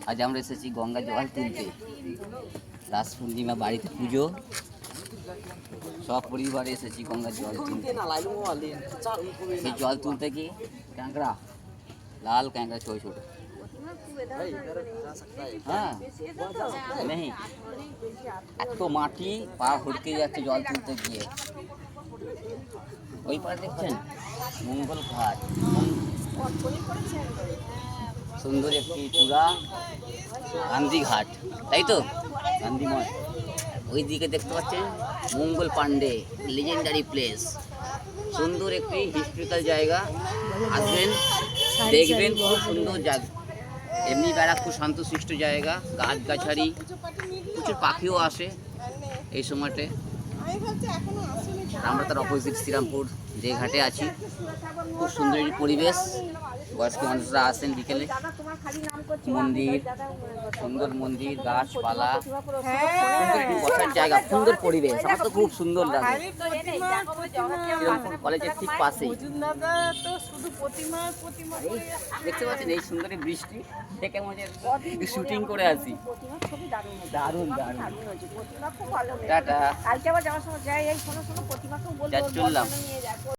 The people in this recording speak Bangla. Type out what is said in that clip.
আজ আমরা এসেছি গঙ্গা জল তুলতে। রাস পূর্ণিমা, বাড়িতে পুজো, সব পরিবারে এসেছি গঙ্গা জল তুলতে। সেই জল তুলতে কি ক্যাংকড়া, লাল ক্যাংকড়া ছোট ছোট, হ্যাঁ নেই, এত মাটি পা হড়কে যাচ্ছে জল তুলতে গিয়ে। ওই পারে দেখছেন মঙ্গল ঘাট, সুন্দর একটি চূড়া, গান্ধী ঘাট, তাই তো গান্ধীময়। ওই দিকে দেখতে পাচ্ছেন মঙ্গল পাণ্ডে, লেজেন্ডারি প্লেস, সুন্দর একটি হিস্ট্রিক্যাল জায়গা। আসবেন, দেখবেন, খুব সুন্দর জায়গা। এমনি ব্যারাকপুর শান্তশিষ্ট জায়গা, গাছগাছালি, প্রচুর পাখিও আসে এই সময়তে। আমরা তার অপোজিট শ্রীরামপুর যে ঘাটে আছি, খুব সুন্দর একটি পরিবেশ। বয়স্ক মানুষরা আসেন বিকেলে, মন্দির, সুন্দর মন্দির, গাছপালা, সুন্দর একটি বসার জায়গা, সুন্দর পরিবেশ। আমার তো খুব সুন্দর লাগে। শ্রীরামপুর কলেজের ঠিক পাশেই দেখতে পাচ্ছেন এই সুন্দর বৃষ্টি দেখে মনে হচ্ছে শুটিং করে আসি। দারুণ দারুণ। টাটা, চললাম।